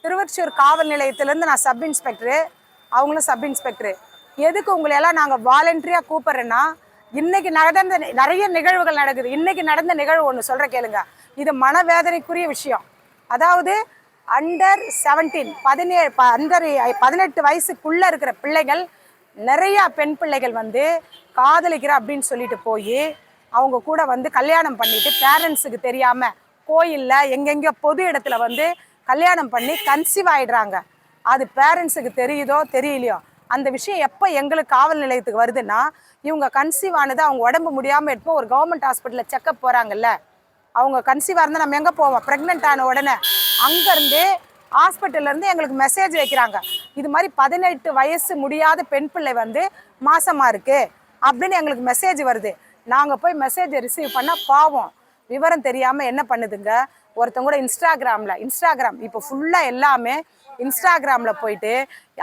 திருவொற்றியூர் காவல் நிலையத்திலேருந்து நான் sub inspector, அவங்களும் சப் இன்ஸ்பெக்டரு. எதுக்கு உங்களை எல்லாம் நாங்கள் வாலண்டரியாக கூப்பிட்றேன்னா, இன்னைக்கு நடந்த நிறைய நிகழ்வுகள் நடக்குது. இன்னைக்கு நடந்த நிகழ்வு ஒன்று சொல்கிற கேளுங்க. இது மனவேதனைக்குரிய விஷயம். அதாவது அண்டர் 17 18 வயசுக்குள்ளே இருக்கிற பிள்ளைகள், நிறையா பெண் பிள்ளைகள் வந்து காதலிக்கிற அப்படின்னு சொல்லிட்டு போய் அவங்க கூட வந்து கல்யாணம் பண்ணிட்டு பேரண்ட்ஸுக்கு தெரியாமல் கோயிலில் எங்கெங்கேயோ பொது இடத்துல வந்து கல்யாணம் பண்ணி கன்சீவ் ஆகிடுறாங்க. அது பேரண்ட்ஸுக்கு தெரியுதோ தெரியலையோ, அந்த விஷயம் எப்போ எங்களுக்கு காவல் நிலையத்துக்கு வருதுன்னா, இவங்க கன்சீவ் ஆனது அவங்க உடம்பு முடியாமல் எடுப்போம் ஒரு கவர்மெண்ட் ஹாஸ்பிட்டலில் செக்கப் போகிறாங்கல்ல, அவங்க கன்சீவாக இருந்தால் நம்ம எங்கே போவோம்? ப்ரெக்னென்ட் ஆன உடனே அங்கேருந்து ஹாஸ்பிட்டல்லேருந்து எங்களுக்கு மெசேஜ் வைக்கிறாங்க, இது மாதிரி 18 வயசு முடியாத பெண் பிள்ளை வந்து மாசமாக இருக்குது அப்படின்னு எங்களுக்கு மெசேஜ் வருது. நாங்கள் போய் மெசேஜை ரிசீவ் பண்ணால் பாவம் விவரம் தெரியாமல் என்ன பண்ணுதுங்க, ஒருத்தங்க கூட இன்ஸ்டாகிராம் இப்போ ஃபுல்லாக எல்லாமே இன்ஸ்டாகிராமில் போயிட்டு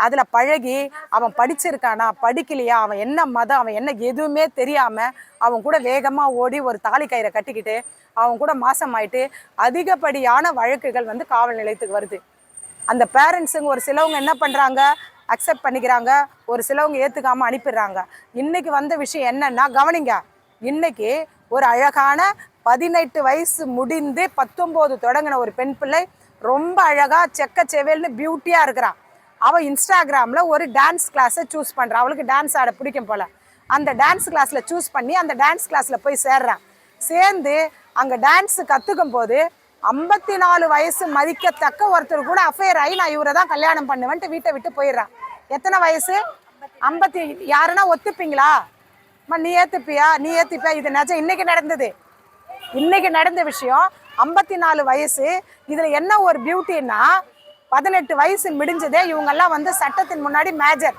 அதில் பழகி அவன் படிச்சிருக்கானா படிக்கலையா, அவன் என்ன மதம், அவன் என்ன எதுவுமே தெரியாமல் அவன் கூட வேகமாக ஓடி ஒரு தாலி கயிறை கட்டிக்கிட்டு அவன் கூட மாசமாயிட்டு அதிகப்படியான வழக்குகள் வந்து காவல் நிலையத்துக்கு வருது. அந்த பேரண்ட்ஸுங்க ஒரு சிலவங்க என்ன பண்ணுறாங்க, அக்செப்ட் பண்ணிக்கிறாங்க, ஒரு சிலவங்க ஏற்றுக்காமல் அனுப்பிடுறாங்க. இன்றைக்கி வந்த விஷயம் என்னன்னா கவனிங்க, இன்றைக்கி ஒரு அழகான 18 வயசு முடிந்து 19 தொடங்கின ஒரு பெண் பிள்ளை ரொம்ப அழகாக செக்க செவேல்னு பியூட்டியாக இருக்கிறான். அவள் இன்ஸ்டாகிராமில் ஒரு டான்ஸ் கிளாஸை சூஸ் பண்ணுறான். அவளுக்கு டான்ஸ் ஆட பிடிக்கும் போல். அந்த டான்ஸ் கிளாஸில் சூஸ் பண்ணி அந்த டான்ஸ் கிளாஸில் போய் சேர்றான். சேர்ந்து அங்கே டான்ஸு கற்றுக்கும் போது 54 வயசு மதிக்கத்தக்க ஒருத்தர் கூட அஃபேர் ஆகி நான் இவரை தான் கல்யாணம் பண்ணுவேன்ட்டு வீட்டை விட்டு போயிடுறான். எத்தனை வயசு? 50. யாருன்னா ஒத்துப்பீங்களா? நீ ஏற்றுப்பியா? இது நிஜம். இன்னைக்கு நடந்த விஷயம். 54 வயசு. இதில் என்ன ஒரு பியூட்டின்னா, 18 வயசு முடிஞ்சதே இவங்கெல்லாம் வந்து சட்டத்தின் முன்னாடி மேஜர்,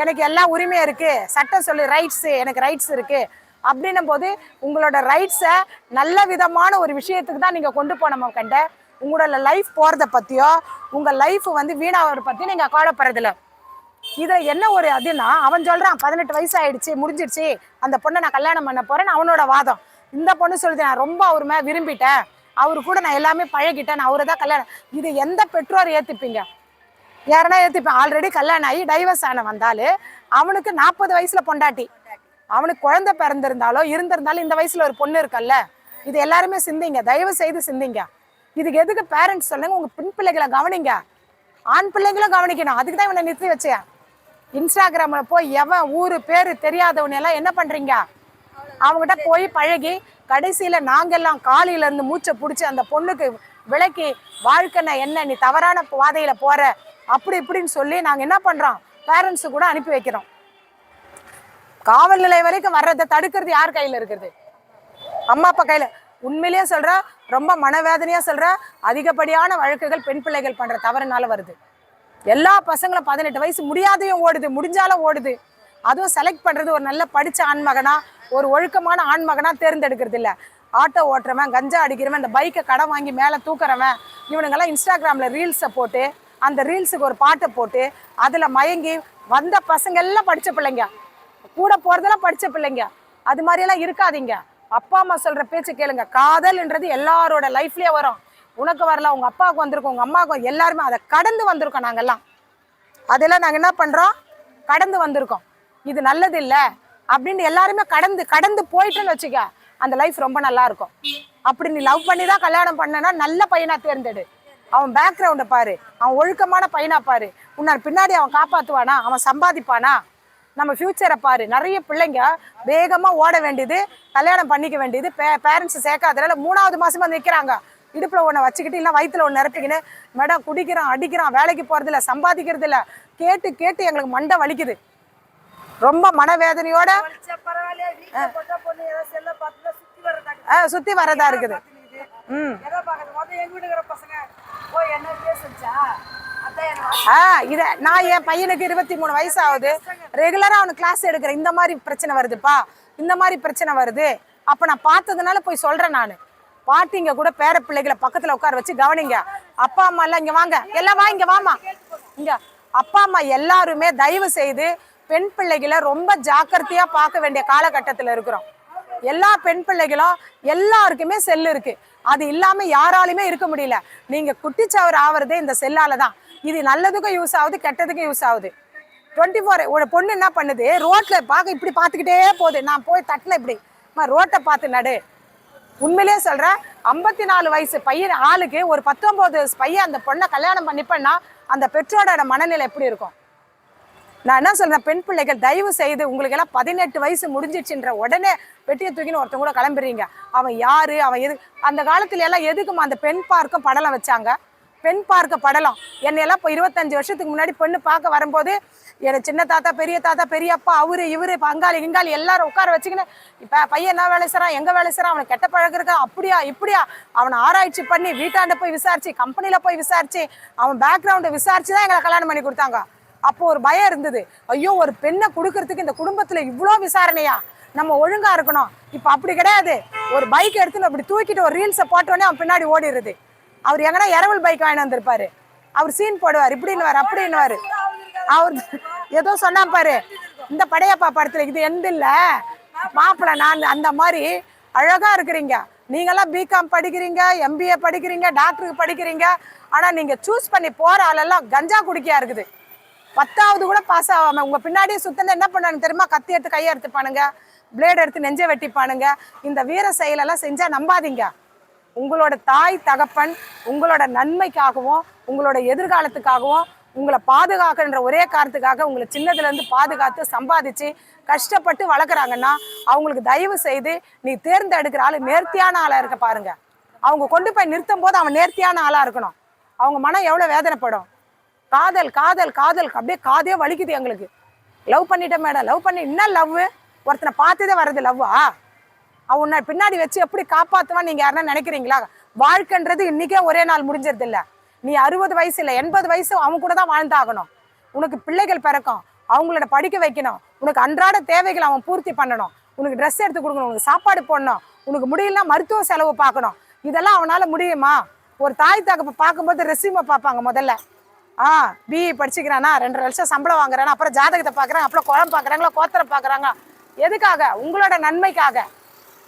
எனக்கு எல்லா உரிமையும் இருக்குது, சட்டம் சொல்லி ரைட்ஸு, எனக்கு ரைட்ஸ் இருக்குது அப்படின்னும் போது உங்களோட ரைட்ஸை நல்ல விதமான ஒரு விஷயத்துக்கு தான் நீங்கள் கொண்டு போனோம் கண்ட. உங்களோட லைஃப் போகிறத பற்றியோ உங்கள் லைஃப் வந்து வீணாகிறத பற்றியும் நீங்கள் கவலைப்படுறதில்ல. இதில் என்ன ஒரு அதுன்னா, அவன் சொல்கிறான் 18 வயசு ஆகிடுச்சு, முடிஞ்சிடுச்சு, அந்த பொண்ணை நான் கல்யாணம் பண்ண போகிறேன்னு அவனோட வாதம். இந்த பொண்ணு சொல்லுது, நான் ரொம்ப அவர் விரும்பிட்டேன், அவரு கூட நான் எல்லாமே பழகிட்டேன், நான் அவரை தான் கல்யாணம். இது எந்த பெற்றோர் ஏற்றுப்பீங்க? யாருன்னா ஏற்றுப்பேன். ஆல்ரெடி கல்யாணம் ஆகி டைவர்ஸ் ஆன வந்தாலும் அவனுக்கு 40 வயசில் பொண்டாட்டி, அவனுக்கு குழந்தை பிறந்திருந்தாலும் இந்த வயசில் ஒரு பொண்ணு இருக்கல்ல. இது எல்லாருமே சிந்திங்க, தயவு செய்து சிந்திங்க. இதுக்கு எதுக்கு பேரண்ட்ஸ் சொல்லுங்க, உங்கள் பெண் பிள்ளைகளை கவனிங்க, ஆண் பிள்ளைங்களும் கவனிக்கணும். அதுக்கு தான் இவனை நிறுத்தி வச்சேன். இன்ஸ்டாகிராமில் போய் எவன் ஊர் பேர் தெரியாதவனெல்லாம் என்ன பண்ணுறீங்க, அவங்ககிட்ட போய் பழகி கடைசியில் நாங்கெல்லாம் காலையிலேருந்து மூச்சை பிடிச்சி அந்த பொண்ணுக்கு விளக்கி வாழ்க்கைன்னா என்ன, நீ தவறான பாதையில் போகிற அப்படி இப்படின்னு சொல்லி நாங்கள் என்ன பண்ணுறோம், பேரண்ட்ஸு கூட அனுப்பி வைக்கிறோம். காவல் நிலையம் வரைக்கும் வர்றதை தடுக்கிறது யார் கையில் இருக்குது? அம்மா அப்பா கையில். உண்மையிலேயே சொல்கிறேன், ரொம்ப மனவேதனையாக சொல்கிறேன், அதிகப்படியான வழக்குகள் பெண் பிள்ளைகள் பண்ணுற தவறுனால வருது. எல்லா பசங்களும் 18 வயசு முடியாதையும் ஓடுது, முடிஞ்சாலும் ஓடுது. அதுவும் செலக்ட் பண்ணுறது ஒரு நல்ல படித்த ஆண்மகனா, ஒரு ஒழுக்கமான ஆண்மகனா தேர்ந்தெடுக்கிறது இல்லை. ஆட்டோ ஓட்டுறவன், கஞ்சா அடிக்கிறவன், இந்த பைக்கை கடன் வாங்கி மேலே தூக்குறவன், இவனுங்கெல்லாம் இன்ஸ்டாகிராமில் ரீல்ஸை போட்டு அந்த ரீல்ஸுக்கு ஒரு பாட்டை போட்டு அதில் மயங்கி வந்த பசங்க எல்லாம் படித்த பிள்ளைங்க, கூட போகிறதெல்லாம் படித்த பிள்ளைங்க. அது மாதிரியெல்லாம் இருக்காதீங்க. அப்பா அம்மா சொல்கிற பேச்சு கேளுங்க. காதல்ன்றது எல்லாரோட லைஃப்லேயே வரும். உனக்கு வரல, உங்கள் அப்பாவுக்கு வந்திருக்கோம், உங்கள் அம்மாவுக்கும், எல்லாருமே அதை கடந்து வந்திருக்கோம். நாங்கள்லாம் அதெல்லாம் நாங்கள் என்ன பண்ணுறோம், கடந்து வந்திருக்கோம். இது நல்லது இல்லை அப்படின்னு எல்லாருமே கடந்து போயிட்டுன்னு வச்சுக்க, அந்த லைஃப் ரொம்ப நல்லா இருக்கும். அப்படி நீ லவ் பண்ணி தான் கல்யாணம் பண்ணனா நல்ல பையனாக தேர்ந்தெடு. அவன் பேக்ரவுண்டை பாரு, அவன் ஒழுக்கமான பையனாக பாரு. உன்னால் பின்னாடி அவன் காப்பாற்றுவானா, அவன் சம்பாதிப்பானா, நம்ம ஃப்யூச்சரை பாரு. நிறைய பிள்ளைங்க வேகமாக ஓட வேண்டியது, கல்யாணம் பண்ணிக்க வேண்டியது, பேரண்ட்ஸ் சேர்க்காதனால 3வது மாதமாக நிற்கிறாங்க. இடுப்பில் ஒன்றை வச்சுக்கிட்டு இல்லை வயிற்றுல ஒன்று நிரப்பிக்கின்னு, மேடம் குடிக்கிறான், அடிக்கிறான், வேலைக்கு போகிறதில்ல, சம்பாதிக்கிறது இல்லை, கேட்டு எங்களுக்கு மண்டை வலிக்குது. ரொம்ப மனவேதனையோட சுற்றி வரதா இருக்குது. இதை நான் என் பையனுக்கு 23 வயசு ஆகுது, ரெகுலராக அவனுக்கு கிளாஸ் எடுக்கிறேன். இந்த மாதிரி பிரச்சனை வருதுப்பா, இந்த மாதிரி பிரச்சனை வருது. அப்போ நான் பார்த்ததுனால போய் சொல்கிறேன். நான் பாட்டிங்க கூட பேர பிள்ளைகளை பக்கத்தில் உட்கார வச்சு கவனிங்க. அப்பா அம்மா எல்லாம் இங்கே வாங்க, எல்லாம் வா, இங்கே வாமா, இங்கே அப்பா அம்மா எல்லாருமே தயவு செய்து பெண் பிள்ளைகளை ரொம்ப ஜாக்கிரதையாக பார்க்க வேண்டிய காலகட்டத்தில் இருக்கிறோம். எல்லா பெண் பிள்ளைகளும் எல்லாருக்குமே செல் இருக்கு. அது இல்லாம யாராலுமே இருக்க முடியல. நீங்க குட்டிச்சவர் ஆவறதே இந்த செல்லால தான். இது நல்லதுக்கும் யூஸ் ஆகுது, கெட்டதுக்கும் யூஸ் ஆகுது. 24 ஒரு பொண்ணு என்ன பண்ணுது, ரோட்ல பார்க்க இப்படி பார்த்துக்கிட்டே போகுது. நான் போய் தட்டில் இப்படி ரோட்டை பார்த்து நடு. உண்மையிலேயே சொல்றேன், 54 வயசு பையன் ஆளுக்கு ஒரு 19 வயசு பையன் அந்த பொண்ணை கல்யாணம் பண்ணிப்பேன்னா அந்த பெற்றோரோட மனநிலை எப்படி இருக்கும்? நான் என்ன சொல்றேன், பெண் பிள்ளைகள் தயவு செய்து, உங்களுக்கு எல்லாம் 18 வயசு முடிஞ்சிச்சுன்ற உடனே வெட்டியை தூக்கின்னு ஒருத்தவங்க கூட கிளம்புறீங்க. அவன் யாரு, அவன் எது? அந்த காலத்துல எல்லாம் எதுக்குமா அந்த பெண் பார்க்க படலம் வச்சாங்க? பெண் பார்க்க படலம் என்னையெல்லாம் இப்போ 25 வருஷத்துக்கு முன்னாடி பொண்ணு பார்க்க வரும்போது எனக்கு சின்ன தாத்தா, பெரிய தாத்தா, பெரியப்பா, அவரு இவரு பங்காளி கிங்காளி எல்லாரும் உட்கார வச்சுக்கின்னு, இப்போ பையன் என்ன வேலை செய்றான், எங்க வேலை செய்றான், அவனுக்கு கெட்ட பழக்கம் இருக்கா, அப்படியா இப்படியா, அவனை ஆராய்ச்சி பண்ணி வீட்டாண்ட போய் விசாரிச்சு, கம்பெனியில போய் விசாரிச்சு, அவன் பேக்ரவுண்டை விசாரிச்சு தான் எங்களை கல்யாணம் பண்ணி கொடுத்தாங்க. அப்போ ஒரு பயம் இருந்தது, ஐயோ ஒரு பெண்ணை கொடுக்கறதுக்கு இந்த குடும்பத்துல இவ்வளோ விசாரணையா, நம்ம ஒழுங்கா இருக்கணும். இப்போ அப்படி கிடையாது. ஒரு பைக் எடுத்துன்னு அப்படி தூக்கிட்டு ஒரு ரீல்ஸை போட்டோடனே அவன் பின்னாடி ஓடிடுது. அவர் எங்கன்னா இரவல் பைக் வாங்கி வந்திருப்பாரு, அவர் சீன் போடுவார், இப்படின்னு அப்படின்னுவாரு. அவர் ஏதோ சொன்னா பாரு, இந்த படையப்பா படத்துல இது எந்த இல்ல மாப்பிள்ள, நான் அந்த மாதிரி அழகா இருக்கிறீங்க. நீங்கெல்லாம் பிகாம் படிக்கிறீங்க, MBA படிக்கிறீங்க, டாக்டருக்கு படிக்கிறீங்க. ஆனா நீங்க சூஸ் பண்ணி போற ஆளெல்லாம் கஞ்சா குடிக்கையா இருக்குது. 10வது கூட பாஸ் ஆகாம உங்க பின்னாடியே சுத்தம் என்ன பண்ணாங்க தெரியுமா? கத்தி எடுத்து கையை எடுத்துப்பானுங்க, பிளேட் எடுத்து நெஞ்சை வெட்டிப்பானுங்க. இந்த வீர செயலெல்லாம் செஞ்சா நம்பாதீங்க. உங்களோட தாய் தகப்பன் உங்களோட நன்மைக்காகவும் உங்களோட எதிர்காலத்துக்காகவும் உங்களை பாதுகாக்கின்ற ஒரே காரணத்துக்காக உங்களை சின்னதுல இருந்து பாதுகாத்து சம்பாதிச்சு கஷ்டப்பட்டு வளர்க்குறாங்கன்னா அவங்களுக்கு தயவு செய்து நீ தேர்ந்தெடுக்கிற ஆளு நேர்த்தியான ஆளா இருக்க பாருங்க. அவங்க கொண்டு போய் நிறுத்தும் போது அவன் நேர்த்தியான ஆளா இருக்கணும். அவங்க மனம் எவ்வளவு வேதனைப்படும். காதல் காதல் காதல் அப்படியே காதே வலிக்குது எங்களுக்கு. லவ் பண்ணிட்டேன் மேடம், லவ் பண்ணி என்ன லவ்? ஒருத்தனை பார்த்ததே வர்றது லவ்வா? அவனை பின்னாடி வச்சு எப்படி காப்பாற்றுவான்னு நீங்கள் யாருன்னா நினைக்கிறீங்களா? வாழ்க்கைன்றது இன்னைக்கே ஒரே நாள் முடிஞ்சது இல்லை. நீ 60 வயசு இல்லை 80 வயசு அவன் கூட தான் வாழ்ந்தாகணும். உனக்கு பிள்ளைகள் பிறக்கும், அவங்களோட படிக்க வைக்கணும், உனக்கு அன்றாட தேவைகளை அவன் பூர்த்தி பண்ணணும், உனக்கு ட்ரெஸ் எடுத்து கொடுக்கணும், உனக்கு சாப்பாடு போடணும், உனக்கு முடியலன்னா மருத்துவ செலவு பார்க்கணும். இதெல்லாம் அவனால் முடியுமா? ஒரு தாய் தகப்பை பார்க்கும்போது ரெஸ்யூமை பார்ப்பாங்க முதல்ல. BE படிச்சுக்கிறானா, 2 வருஷம் சம்பளம் வாங்குறானா, அப்புறம் ஜாதகத்தை பார்க்குறாங்க, அப்புறம் குழம்பு பார்க்குறாங்களா, கோத்தரை பார்க்குறாங்க. எதுக்காக? உங்களோட நன்மைக்காக.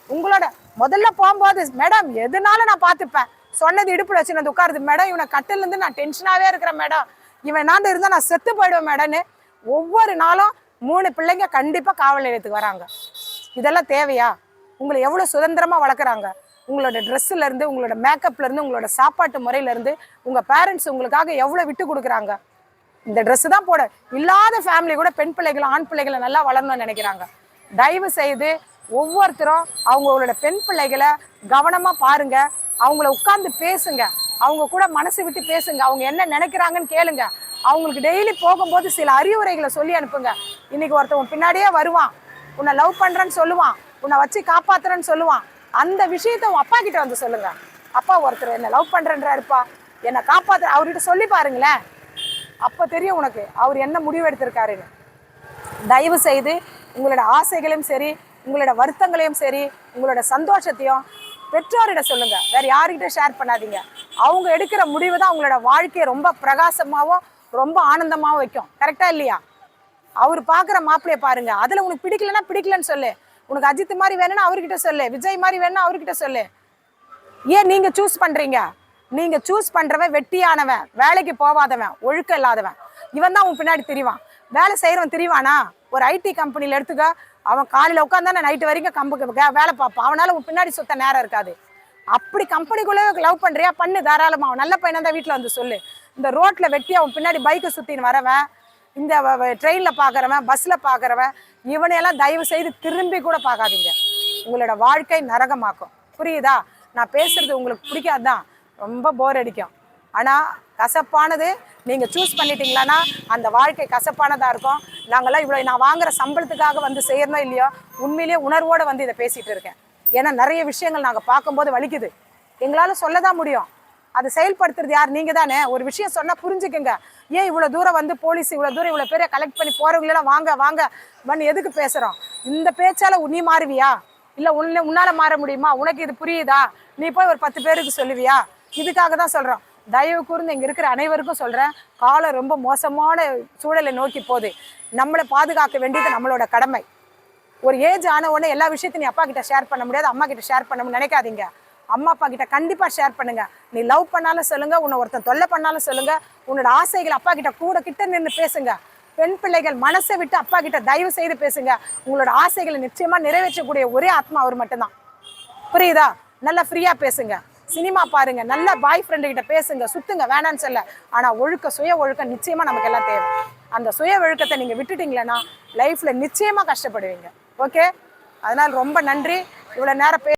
உங்களோட முதல்ல போகும்போது மேடம் எதுனாலும் நான் பார்த்துப்பேன், சொன்னது இடுப்புல வச்சு நான் உட்காருது மேடம், இவனை கட்டில இருந்து நான் டென்ஷனாகவே இருக்கிறேன் மேடம், இவன் நான் இருந்தால் நான் செத்து போயிடுவேன் மேடம்னு ஒவ்வொரு நாளும் 3 பிள்ளைங்க கண்டிப்பாக காவல் நிலையத்துக்கு வராங்க. இதெல்லாம் தேவையா? உங்களை எவ்வளோ சுதந்திரமாக வளர்க்குறாங்க. உங்களோட ட்ரெஸ்ஸுலேருந்து, உங்களோட மேக்கப்லேருந்து, உங்களோட சாப்பாட்டு முறையிலேருந்து, உங்கள் பேரண்ட்ஸ் உங்களுக்காக எவ்வளோ விட்டு கொடுக்குறாங்க. இந்த ட்ரெஸ்ஸு தான் போட இல்லாத ஃபேமிலி கூட பெண் பிள்ளைகளை ஆண் பிள்ளைகளை நல்லா வளரணும்னு நினைக்கிறாங்க. தயவு செய்து ஒவ்வொருத்தரும் அவங்களோட பெண் பிள்ளைகளை கவனமாக பாருங்க. அவங்கள உட்கார்ந்து பேசுங்க, அவங்க கூட மனசு விட்டு பேசுங்க, அவங்க என்ன நினைக்கிறாங்கன்னு கேளுங்க. அவங்களுக்கு டெய்லி போகும்போது சில அறிவுரைகளை சொல்லி அனுப்புங்க. இன்னைக்கு ஒருத்தவன் பின்னாடியே வருவான், உன்னை லவ் பண்ணுறேன்னு சொல்லுவான், உன்னை வச்சு காப்பாத்துறேன்னு சொல்லுவான். அந்த விஷயத்த உன் அப்பா கிட்ட வந்து சொல்லுங்க. அப்பா ஒருத்தர் என்ன லவ் பண்ணுறேன்றாருப்பா, என்னை காப்பாற்ற அவர்கிட்ட சொல்லி பாருங்களேன். அப்போ தெரியும் உனக்கு அவர் என்ன முடிவு எடுத்திருக்காருன்னு. தயவு செய்து உங்களோட ஆசைகளையும் சரி, உங்களோட வருத்தங்களையும் சரி, உங்களோட சந்தோஷத்தையும் பெற்றோரிட சொல்லுங்க. வேற யாருக்கிட்ட ஷேர் பண்ணாதீங்க. அவங்க எடுக்கிற முடிவு தான் உங்களோட வாழ்க்கையை ரொம்ப பிரகாசமாகவும் ரொம்ப ஆனந்தமாகவும் வைக்கும். கரெக்டா இல்லையா? அவர் பார்க்குற மாப்பிள்ளைய பாருங்க, அதில் உனக்கு பிடிக்கலன்னா பிடிக்கலன்னு சொல்லு. உனக்கு அஜித் மாதிரி வேணும்னா அவர்கிட்ட சொல்லு, விஜய் மாதிரி வேணும்னா அவர்கிட்ட சொல்லு. ஏன் நீங்க சூஸ் பண்றீங்க? நீங்க சூஸ் பண்றவன் வெட்டியானவன், வேலைக்கு போவாதவன், ஒழுக்கம் இல்லாதவன், இவன் தான் உன் பின்னாடி திரிவான். வேலை செய்யறவன் திரிவானா? ஒரு IT கம்பெனியில் எடுத்துக்க, அவன் காலையில் உட்காந்தானே நைட்டு வரைக்கும் வேலை பார்ப்பான். அவனால உன் பின்னாடி சுத்த நேரம் இருக்காது. அப்படி கம்பெனிக்குள்ளே லவ் பண்றியா பண்ணு தாராளமா. அவன் நல்ல பையனா தான் வீட்டில் வந்து சொல்லு. இந்த ரோட்ல வெட்டி அவன் பின்னாடி பைக்கை சுத்தின்னு வரவன், இந்த ட்ரெயினில் பார்க்குறவன், பஸ்ஸில் பார்க்குறவன், இவனையெல்லாம் தயவு செய்து திரும்பி கூட பார்க்காதீங்க. உங்களோட வாழ்க்கை நரகமாக்கும். புரியுதா? நான் பேசுறது உங்களுக்கு பிடிக்காதுதான், ரொம்ப போர் அடிக்கும். ஆனால் கசப்பானது நீங்கள் சூஸ் பண்ணிட்டீங்களான்னா அந்த வாழ்க்கை கசப்பானதாக இருக்கும். நாங்கள்லாம் இவ்வளோ நான் வாங்குகிற சம்பளத்துக்காக வந்து செய்யறனோ இல்லையோ, உண்மையிலேயே உணர்வோடு வந்து இதை பேசிகிட்டு இருக்கேன். ஏன்னா நிறைய விஷயங்கள் நாங்கள் பார்க்கும்போது வலிக்குது. எங்களால் சொல்ல தான் முடியும், அதை செயல்படுத்துறது யார்? நீங்கள் தானே. ஒரு விஷயம் சொன்னால் புரிஞ்சுக்குங்க. ஏன் இவ்வளோ தூரம் வந்து போலீஸ் இவ்வளோ தூரம் இவ்வளோ பேரை கலெக்ட் பண்ணி போகிறவங்களெல்லாம் வாங்க வாங்க பண்ணி எதுக்கு பேசுகிறோம்? இந்த பேச்சால் நீ மாறுவியா? இல்லை உன்னால் மாற முடியுமா? உனக்கு இது புரியுதா? நீ போய் ஒரு 10 பேருக்கு சொல்லுவியா? இதுக்காக தான் சொல்கிறோம். தயவு கூர்ந்து இங்கே இருக்கிற அனைவருக்கும் சொல்கிறேன், காலம் ரொம்ப மோசமான சூழலை நோக்கி போகுது. நம்மளை பாதுகாக்க வேண்டியது நம்மளோட கடமை. ஒரு ஏஜ் ஆன உடனே எல்லா விஷயத்தையும் நீ அப்பா கிட்ட ஷேர் பண்ண முடியாது, அம்மா கிட்ட ஷேர் பண்ண நினைக்காதீங்க. அம்மா அப்பா கிட்ட கண்டிப்பா ஷேர் பண்ணுங்க. நீ லவ் பண்ணாலும் சொல்லுங்க, உன்னை ஒருத்தன் தொல்லை பண்ணாலும் சொல்லுங்க, உன்னோட ஆசைகள் அப்பா கிட்ட கிட்ட நின்று பேசுங்க. பெண் பிள்ளைகள் மனசை விட்டு அப்பா கிட்ட தயவு செய்து பேசுங்க. உங்களோட ஆசைகளை நிச்சயமா நிறைவேற்றக்கூடிய ஒரே ஆத்மா அவர் மட்டும்தான். புரியுதா? நல்லா ஃப்ரீயா பேசுங்க, சினிமா பாருங்க, நல்ல பாய் ஃப்ரெண்டு கிட்ட பேசுங்க, சுத்துங்க, வேணான்னு சொல்ல. ஆனா சுய ஒழுக்கம் நிச்சயமா நமக்கு எல்லாம் தேவை. அந்த சுய ஒழுக்கத்தை நீங்க விட்டுட்டீங்களன்னா லைஃப்ல நிச்சயமா கஷ்டப்படுவீங்க. ஓகே, அதனால ரொம்ப நன்றி. இவ்வளவு நேரம்